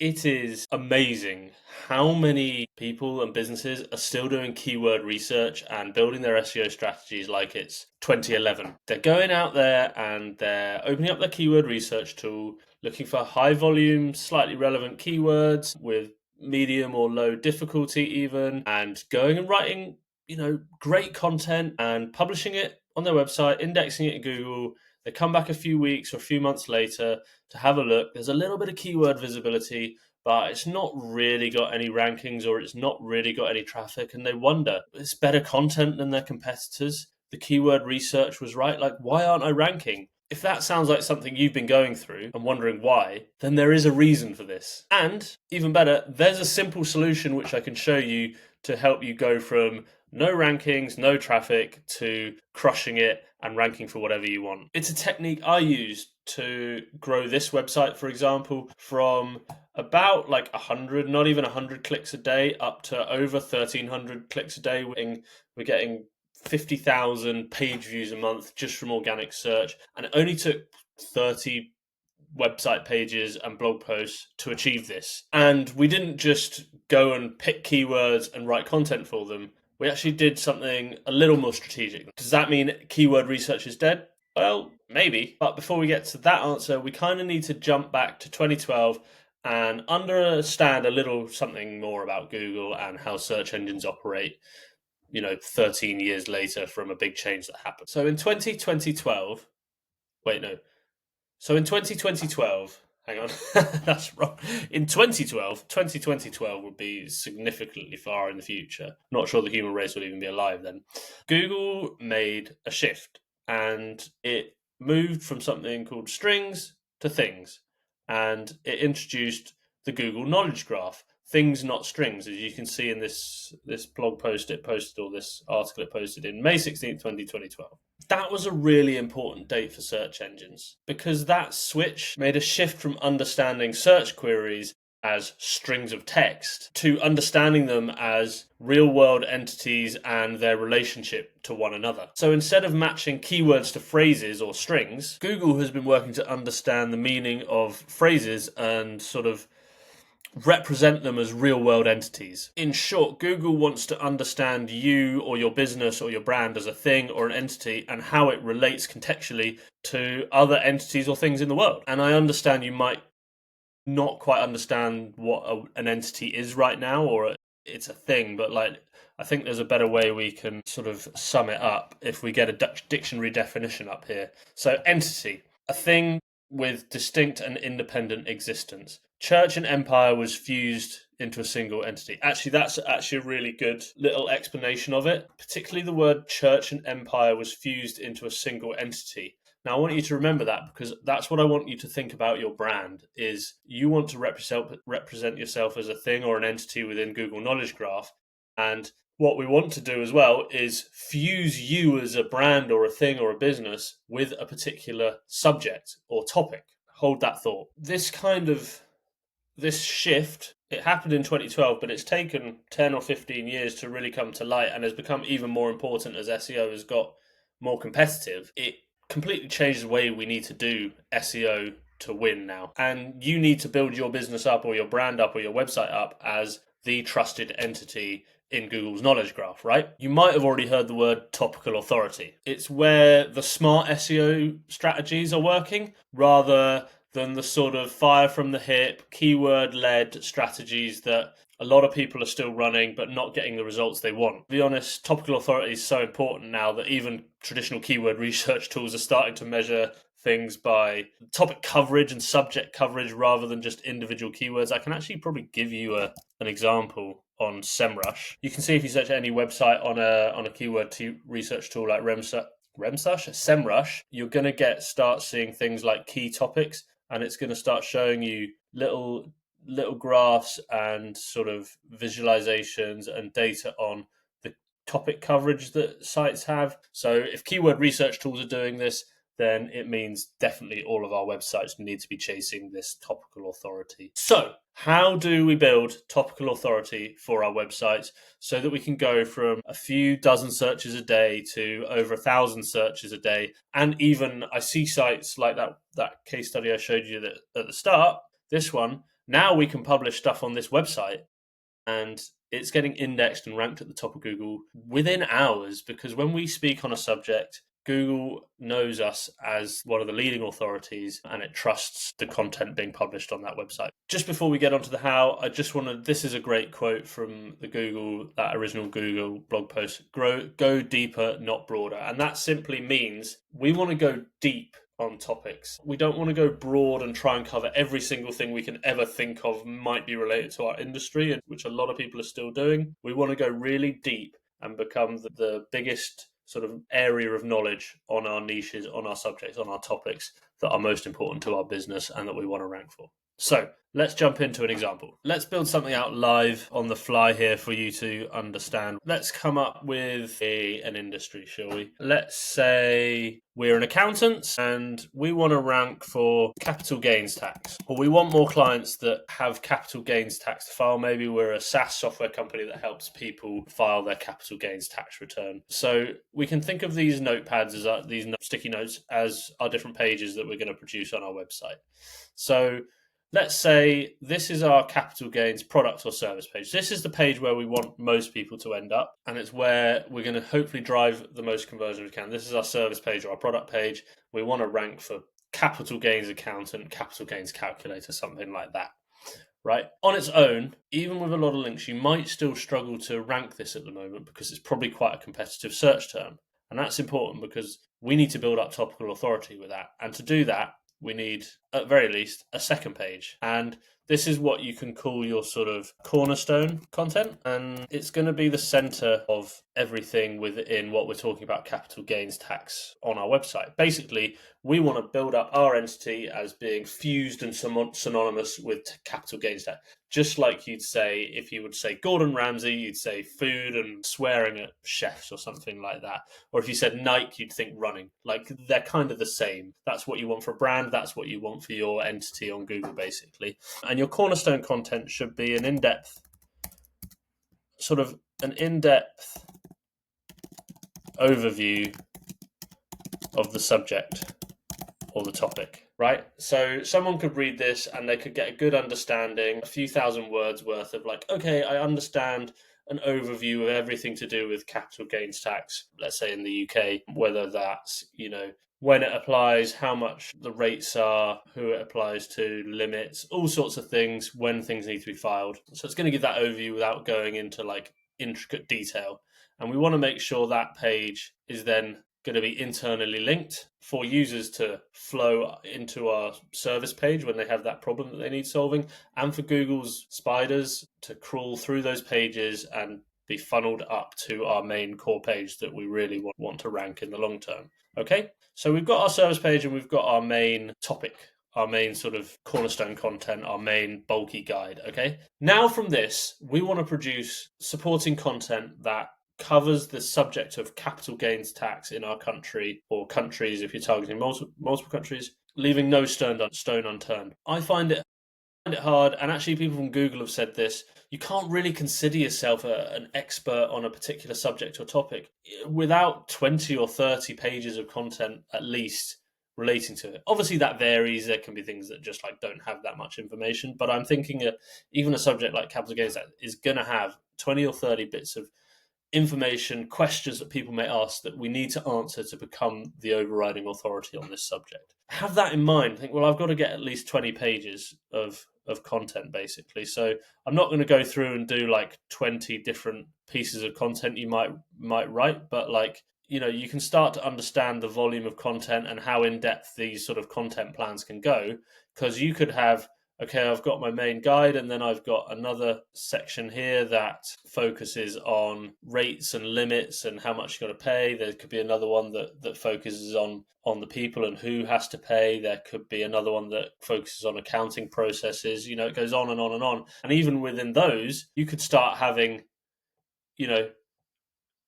It is amazing how many people and businesses are still doing keyword research and building their SEO strategies like it's 2011. They're going out there and they're opening up their keyword research tool, looking for high volume, slightly relevant keywords with medium or low difficulty even, and going and writing, great content and publishing it on their website, indexing it in Google. They come back a few weeks or a few months later to have a look. There's a little bit of keyword visibility, but it's not really got any rankings or it's not really got any traffic. And they wonder, it's better content than their competitors. The keyword research was right. Like, why aren't I ranking? If that sounds like something you've been going through and wondering why, then there is a reason for this. And even better, there's a simple solution which I can show you to help you go from no rankings, no traffic to crushing it and ranking for whatever you want. It's a technique I used to grow this website, for example, from about like 100, not even 100 clicks a day up to over 1,300 clicks a day. We're getting 50,000 page views a month just from organic search. And it only took 30 website pages and blog posts to achieve this. And we didn't just go and pick keywords and write content for them. We actually did something a little more strategic. Does that mean keyword research is dead? Well, maybe. But before we get to that answer, we kind of need to jump back to 2012 and understand a little something more about Google and how search engines operate, 13 years later from a big change that happened. So in 2012, wait, no. So in 2012, hang on, that's wrong. In 2012 would be significantly far in the future. Not sure the human race would even be alive then. Google made a shift and it moved from something called strings to things. And it introduced the Google Knowledge Graph. Things, not strings, as you can see in this blog post it posted, or this article it posted in May 16th, 2012. That was a really important date for search engines because that switch made a shift from understanding search queries as strings of text to understanding them as real-world entities and their relationship to one another. So instead of matching keywords to phrases or strings, Google has been working to understand the meaning of phrases and sort of represent them as real-world entities. In short, Google wants to understand you or your business or your brand as a thing or an entity and how it relates contextually to other entities or things in the world. And I understand you might not quite understand what an entity is right now, or it's a thing, but I think there's a better way we can sort of sum it up if we get a Dutch dictionary definition up here. So entity, a thing with distinct and independent existence. Church and empire was fused into a single entity. Actually, that's actually a really good little explanation of it. Particularly the word church and empire was fused into a single entity. Now, I want you to remember that because that's what I want you to think about your brand is you want to represent yourself as a thing or an entity within Google Knowledge Graph. And what we want to do as well is fuse you as a brand or a thing or a business with a particular subject or topic. Hold that thought. This shift, it happened in 2012, but it's taken 10 or 15 years to really come to light and has become even more important as SEO has got more competitive. It completely changed the way we need to do SEO to win now. And you need to build your business up or your brand up or your website up as the trusted entity in Google's knowledge graph, right? You might have already heard the word topical authority. It's where the smart SEO strategies are working rather than the sort of fire from the hip, keyword-led strategies that a lot of people are still running but not getting the results they want. To be honest, topical authority is so important now that even traditional keyword research tools are starting to measure things by topic coverage and subject coverage rather than just individual keywords. I can actually probably give you an example on SEMrush. You can see if you search any website on a keyword research tool like SEMrush, you're going to start seeing things like key topics, and it's going to start showing you little graphs and sort of visualizations and data on the topic coverage that sites have. So if keyword research tools are doing this, then it means definitely all of our websites need to be chasing this topical authority. So how do we build topical authority for our websites so that we can go from a few dozen searches a day to over 1,000 searches a day? And even I see sites like that case study I showed you at the start, this one, Now we can publish stuff on this website, and it's getting indexed and ranked at the top of Google within hours, because when we speak on a subject, Google knows us as one of the leading authorities, and it trusts the content being published on that website. Just before we get onto the how, I just want to, this is a great quote from that original Google blog post: go deeper, not broader. And that simply means we want to go deep on topics. We don't want to go broad and try and cover every single thing we can ever think of might be related to our industry, and which a lot of people are still doing. We want to go really deep and become the biggest sort of area of knowledge on our niches, on our subjects, on our topics that are most important to our business and that we want to rank for. So let's jump into an example. Let's build something out live on the fly here for you to understand. Let's come up with an industry, shall we? Let's say we're an accountant and we want to rank for capital gains tax, or we want more clients that have capital gains tax to file. Maybe we're a SaaS software company that helps people file their capital gains tax return. So we can think of these notepads as these sticky notes as our different pages that we're going to produce on our website. So let's say this is our capital gains product or service page. This is the page where we want most people to end up, and it's where we're going to hopefully drive the most conversion we can. This is our service page or our product page. We want to rank for capital gains accountant, capital gains calculator, something like that. Right? On its own, even with a lot of links, you might still struggle to rank this at the moment because it's probably quite a competitive search term. And that's important because we need to build up topical authority with that. And to do that, we need, at very least, a second page. And this is what you can call your sort of cornerstone content. And it's going to be the center of everything within what we're talking about capital gains tax on our website. Basically, we want to build up our entity as being fused and synonymous with capital gains tax. Just like you'd say, if you would say Gordon Ramsay, you'd say food and swearing at chefs or something like that. Or if you said Nike, you'd think running. Like, they're kind of the same. That's what you want for a brand. That's what you want for your entity on Google, basically. And your cornerstone content should be an in-depth overview of the subject or the topic, right? So someone could read this and they could get a good understanding, a few thousand words worth of like, okay, I understand an overview of everything to do with capital gains tax, let's say in the UK, whether that's, when it applies, how much the rates are, who it applies to, limits, all sorts of things, when things need to be filed. So it's going to give that overview without going into like intricate detail. And we want to make sure that page is then going to be internally linked for users to flow into our service page when they have that problem that they need solving, and for Google's spiders to crawl through those pages and be funneled up to our main core page that we really want to rank in the long term. Okay, so we've got our service page and we've got our main topic, our main sort of cornerstone content, our main bulky guide. Okay, now from this, we want to produce supporting content that covers the subject of capital gains tax in our country, or countries if you're targeting multiple countries, leaving no stone unturned. I find it hard, and actually people from Google have said this, you can't really consider yourself an expert on a particular subject or topic without 20 or 30 pages of content at least relating to it. Obviously that varies. There can be things that just like don't have that much information, but I'm thinking even a subject like capital gains tax is going to have 20 or 30 bits of information, questions that people may ask that we need to answer to become the overriding authority on this subject. Have that in mind. Think, well, I've got to get at least 20 pages of content, basically. So I'm not going to go through and do like 20 different pieces of content you might write, but like, you can start to understand the volume of content and how in-depth these sort of content plans can go, because you could have, okay, I've got my main guide, and then I've got another section here that focuses on rates and limits and how much you've got to pay. There could be another one that focuses on the people and who has to pay. There could be another one that focuses on accounting processes. It goes on and on and on. And even within those, you could start having,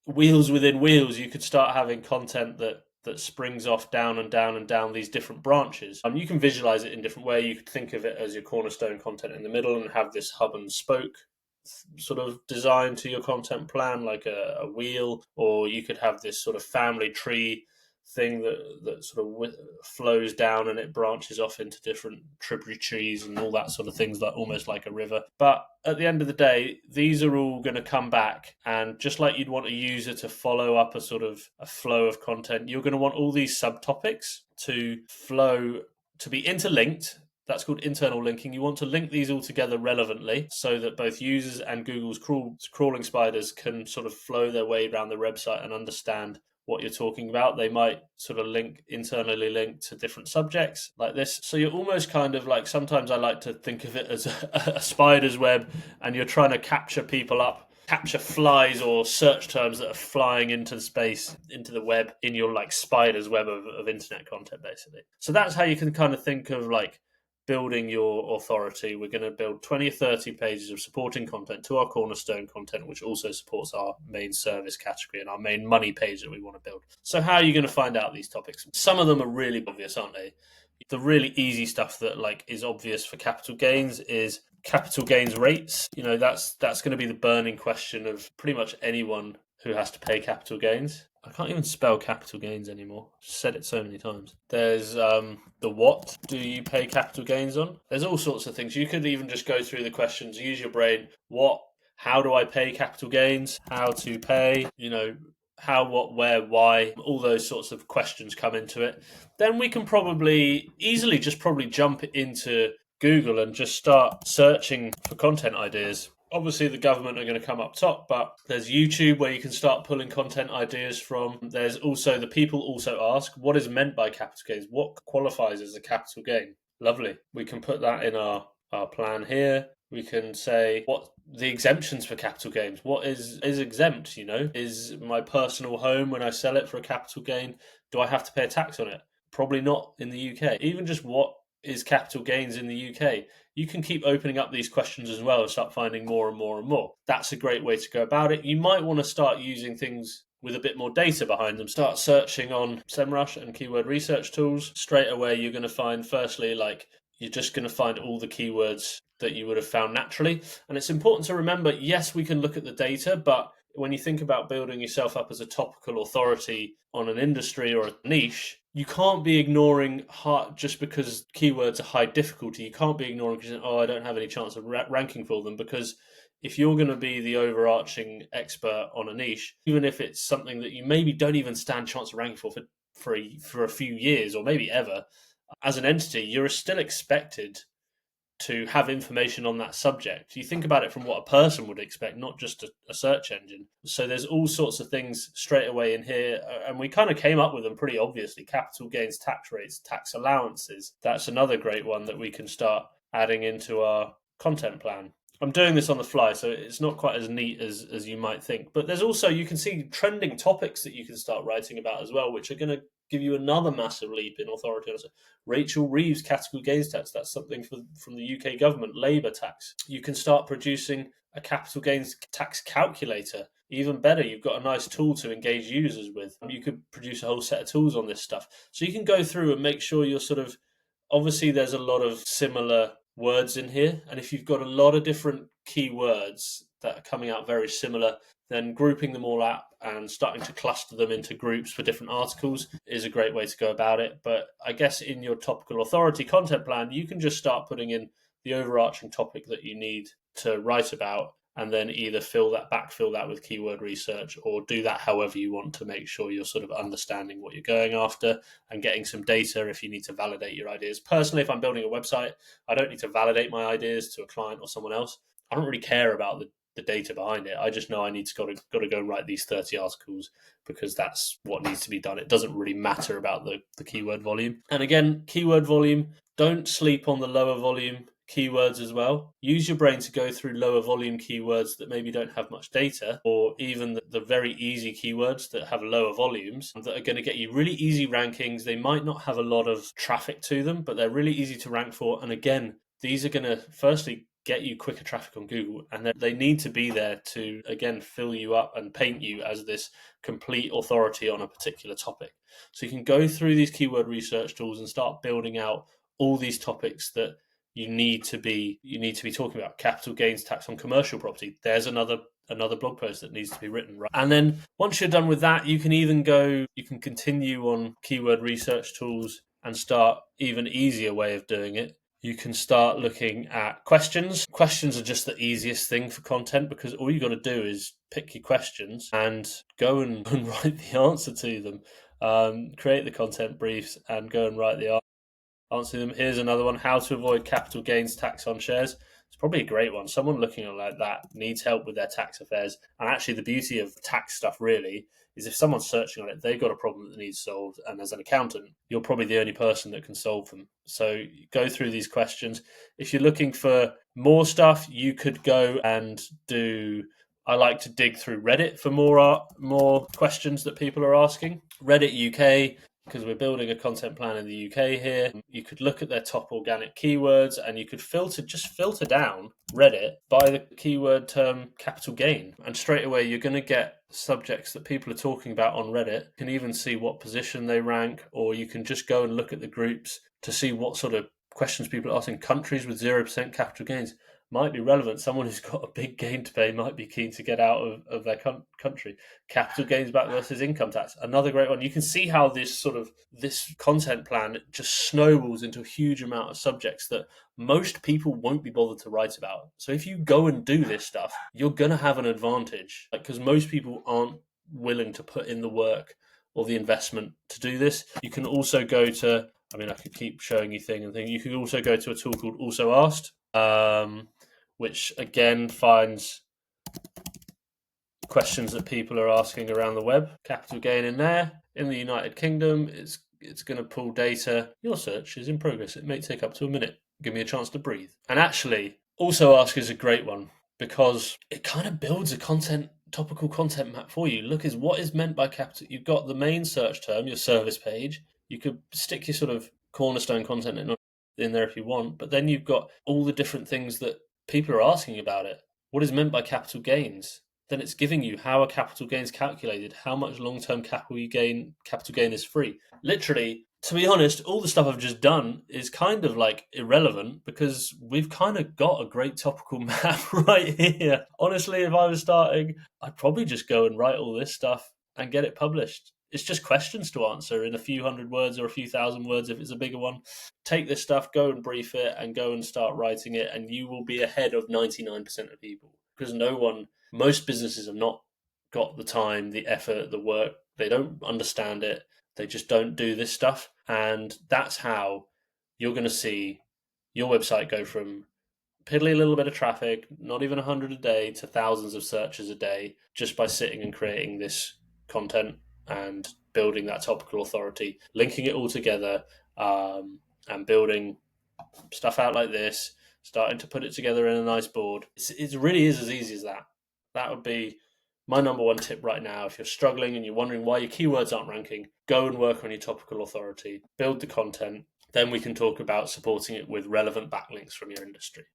wheels within wheels. You could start having content that springs off down and down and down these different branches. You can visualize it in different ways. You could think of it as your cornerstone content in the middle and have this hub and spoke sort of design to your content plan, like a wheel, or you could have this sort of family tree thing that sort of flows down and it branches off into different tributaries and all that sort of things, like almost like a river. But at the end of the day, these are all going to come back, and just like you'd want a user to follow up a sort of a flow of content, you're going to want all these subtopics to flow, to be interlinked. That's called internal linking. You want to link these all together relevantly so that both users and Google's crawling spiders can sort of flow their way around the website and understand what you're talking about. They might sort of internally link to different subjects like this. So you're almost kind of like, sometimes I like to think of it as a spider's web, and you're trying to capture people up, capture flies or search terms that are flying into space, into the web, in your like spider's web of internet content, basically. So that's how you can kind of think of like building your authority. We're going to build 20 or 30 pages of supporting content to our cornerstone content, which also supports our main service category and our main money page that we want to build. So how are you going to find out these topics? Some of them are really obvious, aren't they? The really easy stuff that like is obvious for capital gains is capital gains rates. That's going to be the burning question of pretty much anyone who has to pay capital gains. I can't even spell capital gains anymore. I've said it so many times. There's the what do you pay capital gains on? There's all sorts of things. You could even just go through the questions, use your brain. How do I pay capital gains? How to pay, how, what, where, why, all those sorts of questions come into it. Then we can probably easily just jump into Google and just start searching for content ideas. Obviously, the government are going to come up top, but there's YouTube where you can start pulling content ideas from. There's also, the people also ask, what is meant by capital gains? What qualifies as a capital gain? Lovely. We can put that in our plan here. We can say what the exemptions for capital gains. What is exempt, Is my personal home, when I sell it for a capital gain, do I have to pay a tax on it? Probably not in the UK. Even just what is capital gains in the UK? You can keep opening up these questions as well and start finding more and more and more. That's a great way to go about it. You might want to start using things with a bit more data behind them. Start searching on SEMrush and keyword research tools. Straight away, you're going to find, firstly, you're just going to find all the keywords that you would have found naturally. And it's important to remember, yes, we can look at the data, but when you think about building yourself up as a topical authority on an industry or a niche, you can't be ignoring just because keywords are high difficulty. You can't be ignoring because, I don't have any chance of ranking for them, because if you're going to be the overarching expert on a niche, even if it's something that you maybe don't even stand a chance of ranking for a few years or maybe ever, as an entity, you're still expected to have information on that subject. You think about it from what a person would expect, not just a search engine. So there's all sorts of things straight away in here, and we kind of came up with them pretty obviously. Capital gains tax rates, tax allowances. That's another great one that we can start adding into our content plan. I'm doing this on the fly, so it's not quite as neat as you might think. But there's also, you can see trending topics that you can start writing about as well, which are going to give you another massive leap in authority. Rachel Reeves capital gains tax, that's something from the UK government. Labour tax. You can start producing a capital gains tax calculator. Even better, you've got a nice tool to engage users with. You could produce a whole set of tools on this stuff. So you can go through and make sure you're sort of, obviously there's a lot of similar words in here, and if you've got a lot of different keywords that are coming out very similar, then grouping them all up and starting to cluster them into groups for different articles is a great way to go about it. But I guess in your topical authority content plan, you can just start putting in the overarching topic that you need to write about, and then either backfill that with keyword research, or do that however you want to make sure you're sort of understanding what you're going after and getting some data if you need to validate your ideas. Personally, if I'm building a website, I don't need to validate my ideas to a client or someone else. I don't really care about the data behind it. I just know I need to got to go and write these 30 articles because that's what needs to be done. It doesn't really matter about the keyword volume. And again, keyword volume, don't sleep on the lower volume keywords as well. Use your brain to go through lower volume keywords that maybe don't have much data, or even the very easy keywords that have lower volumes that are going to get you really easy rankings. They might not have a lot of traffic to them, but they're really easy to rank for. And again, these are going to firstly get you quicker traffic on Google, and then they need to be there to, again, fill you up and paint you as this complete authority on a particular topic. So you can go through these keyword research tools and start building out all these topics that you need to be talking about. Capital gains tax on commercial property. There's another another blog post that needs to be written, right? And then once you're done with that, you can even go, you can continue on keyword research tools and start even easier way of doing it. You can start looking at questions. Questions are just the easiest thing for content because all you got to do is pick your questions and go and write the answer to them. Create the content briefs and go and write the answer them. Here's another one: how to avoid capital gains tax on shares. It's probably a great one. Someone looking at like that needs help with their tax affairs. And actually, the beauty of tax stuff really is if someone's searching on it, they've got a problem that needs solved. And as an accountant, you're probably the only person that can solve them. So go through these questions. If you're looking for more stuff, you could go and do. I like to dig through Reddit for more questions that people are asking. Reddit UK, because we're building a content plan in the UK here. You could look at their top organic keywords and you could filter down Reddit by the keyword term capital gain. And straight away, you're going to get subjects that people are talking about on Reddit. You can even see what position they rank, or you can just go and look at the groups to see what sort of questions people are asking. Countries with 0% capital gains might be relevant. Someone who's got a big gain to pay might be keen to get out of their country. Capital gains back versus income tax, another great one. You can see how this content plan just snowballs into a huge amount of subjects that most people won't be bothered to write about. So if you go and do this stuff, you're going to have an advantage, because most people aren't willing to put in the work or the investment to do this. You can also go to, I mean, I could keep showing you thing and thing. You could also go to a tool called Also Asked, which again finds questions that people are asking around the web. Capital gain in there. In the United Kingdom, it's going to pull data. Your search is in progress. It may take up to a minute. Give me a chance to breathe. And actually, Also Ask is a great one because it kind of builds a topical content map for you. Look, is what is meant by capital. You've got the main search term, your service page. You could stick your sort of cornerstone content in there if you want, but then you've got all the different things that people are asking about it. What is meant by capital gains? Then it's giving you how a capital gain is calculated, how much long-term capital gain is free. Literally, to be honest, all the stuff I've just done is kind of like irrelevant because we've kind of got a great topical map right here. Honestly, if I was starting, I'd probably just go and write all this stuff and get it published. It's just questions to answer in a few hundred words or a few thousand words if it's a bigger one. Take this stuff, go and brief it, and go and start writing it, and you will be ahead of 99% of people because most businesses have not got the time, the effort, the work. They don't understand it. They just don't do this stuff. And that's how you're going to see your website go from piddly little bit of traffic, not even 100 a day, to thousands of searches a day, just by sitting and creating this content and building that topical authority, linking it all together, and building stuff out like this, starting to put it together in a nice board. It really is as easy as that. That would be my number one tip right now. If you're struggling and you're wondering why your keywords aren't ranking, go and work on your topical authority, build the content. Then we can talk about supporting it with relevant backlinks from your industry.